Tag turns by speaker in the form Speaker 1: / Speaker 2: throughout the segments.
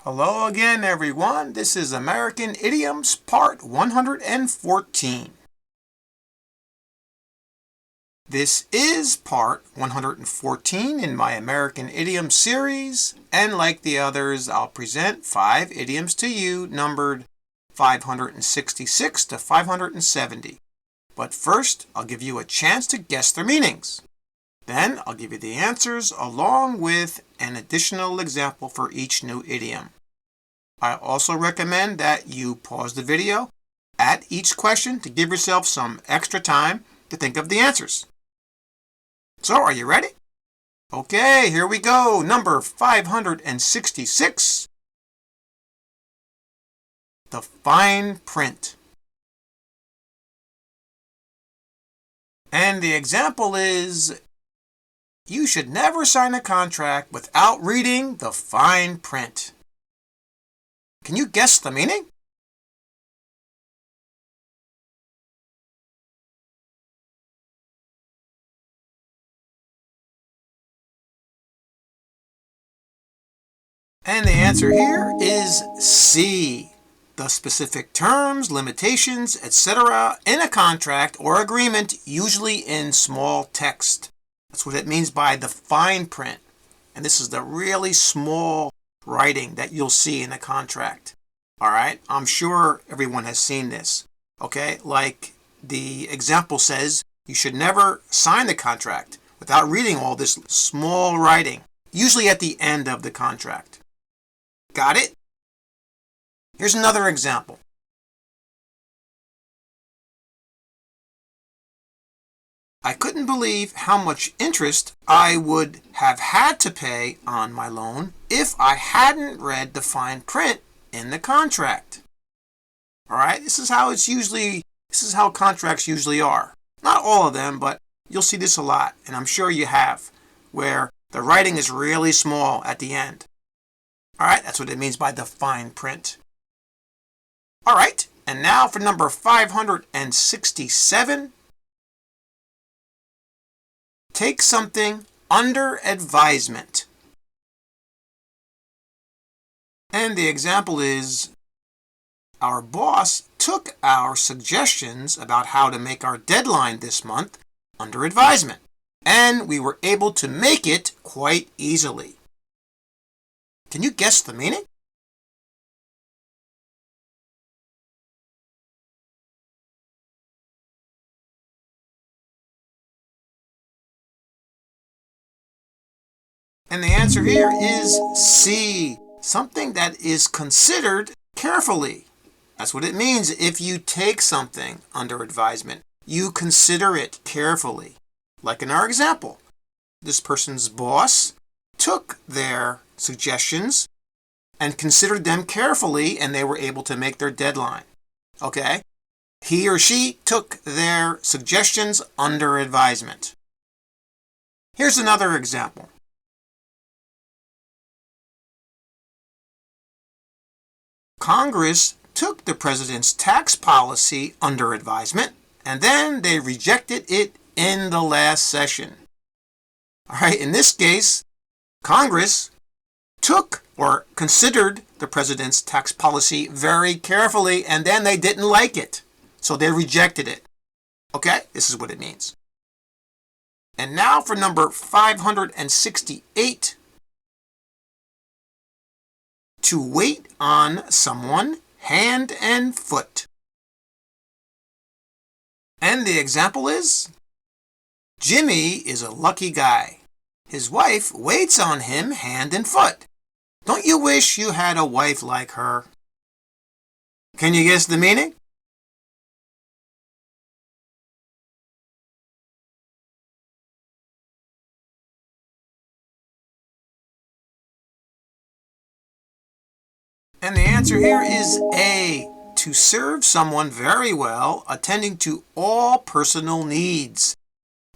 Speaker 1: Hello again, everyone. This is American Idioms, part 114. This is part 114 in my American Idioms series, and like the others, I'll present 5 idioms to you numbered 566 to 570. But first, I'll give you a chance to guess their meanings. Then I'll give you the answers along with an additional example for each new idiom. I also recommend that you pause the video at each question to give yourself some extra time to think of the answers. So, are you ready? Okay, here we go. Number 566. The fine print. And the example is, you should never sign a contract without reading the fine print. Can you guess the meaning? And the answer here is C. The specific terms, limitations, etc. in a contract or agreement, usually in small text. That's what it means by the fine print. And this is the really small writing that you'll see in a contract. All right, I'm sure everyone has seen this. Okay, like the example says, you should never sign the contract without reading all this small writing, usually at the end of the contract. Got it? Here's another example. I couldn't believe how much interest I would have had to pay on my loan if I hadn't read the fine print in the contract. All right, this is how contracts usually are. Not all of them, but you'll see this a lot, and I'm sure you have, where the writing is really small at the end. All right, that's what it means by the fine print. All right, and now for number 567. Take something under advisement. And the example is, our boss took our suggestions about how to make our deadline this month under advisement, and we were able to make it quite easily. Can you guess the meaning? And the answer here is C. Something that is considered carefully. That's what it means if you take something under advisement. You consider it carefully. Like in our example, this person's boss took their suggestions and considered them carefully, and they were able to make their deadline. Okay? He or she took their suggestions under advisement. Here's another example. Congress took the president's tax policy under advisement, and then they rejected it in the last session. All right, in this case, Congress took or considered the president's tax policy very carefully, and then they didn't like it, so they rejected it. Okay, this is what it means. And now for number 568. To wait on someone, hand and foot. And the example is, Jimmy is a lucky guy. His wife waits on him hand and foot. Don't you wish you had a wife like her? Can you guess the meaning? And the answer here is A. To serve someone very well, attending to all personal needs.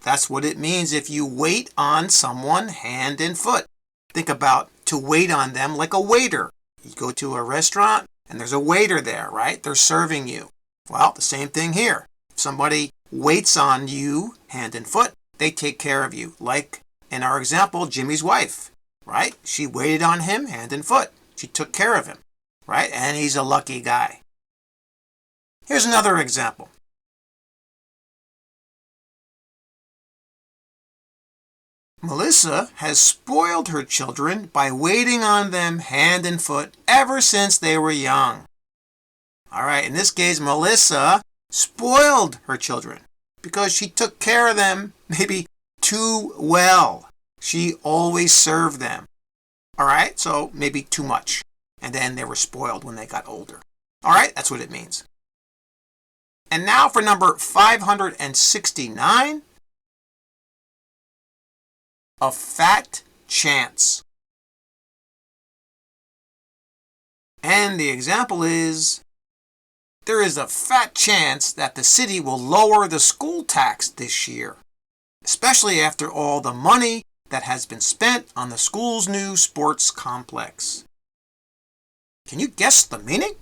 Speaker 1: That's what it means if you wait on someone hand and foot. Think about to wait on them like a waiter. You go to a restaurant and there's a waiter there, right? They're serving you. Well, the same thing here. If somebody waits on you hand and foot, they take care of you. Like in our example, Jimmy's wife, right? She waited on him hand and foot. She took care of him, right? And he's a lucky guy. Here's another example. Melissa has spoiled her children by waiting on them hand and foot ever since they were young. All right, in this case, Melissa spoiled her children because she took care of them maybe too well. She always served them. All right, so maybe too much. And then they were spoiled when they got older. All right, that's what it means. And now for number 569. A fat chance. And the example is, there is a fat chance that the city will lower the school tax this year, especially after all the money that has been spent on the school's new sports complex. Can you guess the meaning?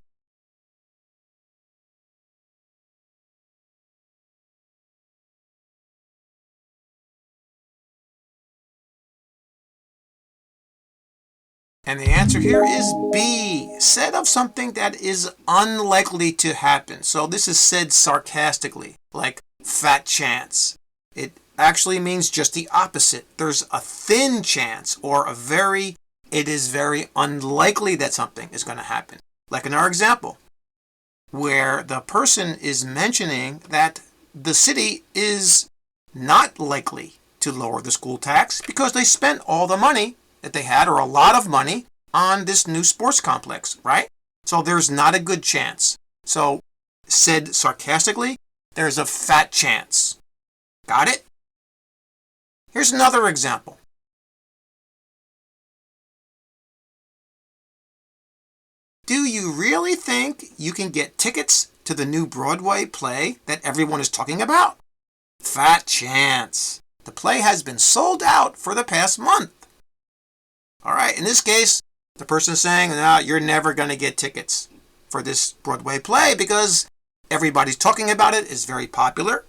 Speaker 1: And the answer here is B, said of something that is unlikely to happen. So this is said sarcastically, like fat chance. It actually means just the opposite. There's a thin chance, or it is very unlikely that something is going to happen. Like in our example, where the person is mentioning that the city is not likely to lower the school tax because they spent all the money that they had, or a lot of money, on this new sports complex, right? So there's not a good chance. So, said sarcastically, there's a fat chance. Got it? Here's another example. Do you really think you can get tickets to the new Broadway play that everyone is talking about? Fat chance. The play has been sold out for the past month. All right, in this case, the person is saying, no, you're never going to get tickets for this Broadway play because everybody's talking about it, it's very popular,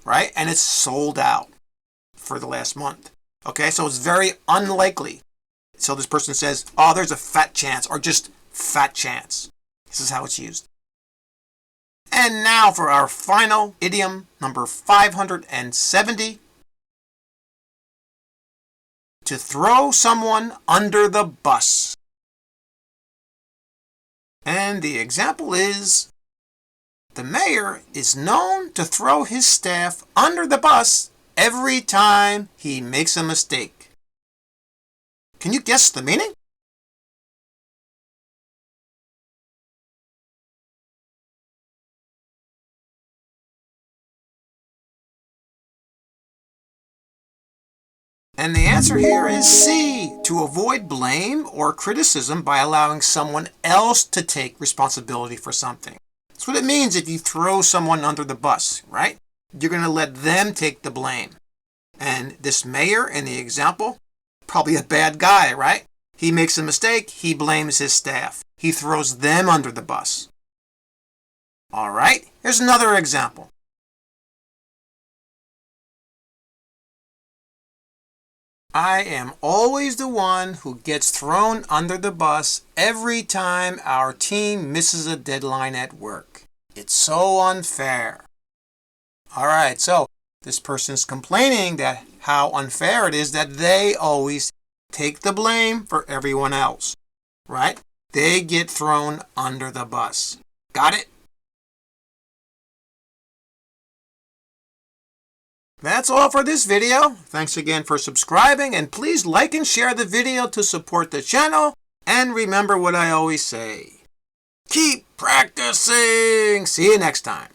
Speaker 1: right? And it's sold out for the last month. Okay, so it's very unlikely. So this person says, oh, there's a fat chance, or just fat chance. This is how it's used. And now for our final idiom, number 570. To throw someone under the bus. And the example is, the mayor is known to throw his staff under the bus every time he makes a mistake. Can you guess the meaning? And the answer here is C, to avoid blame or criticism by allowing someone else to take responsibility for something. That's what it means if you throw someone under the bus, right? You're going to let them take the blame. And this mayor in the example, probably a bad guy, right? He makes a mistake, he blames his staff. He throws them under the bus. All right, here's another example. I am always the one who gets thrown under the bus every time our team misses a deadline at work. It's so unfair. All right, so this person's complaining that how unfair it is that they always take the blame for everyone else, right? They get thrown under the bus. Got it? That's all for this video. Thanks again for subscribing, and please like and share the video to support the channel. And remember what I always say, keep practicing. See you next time.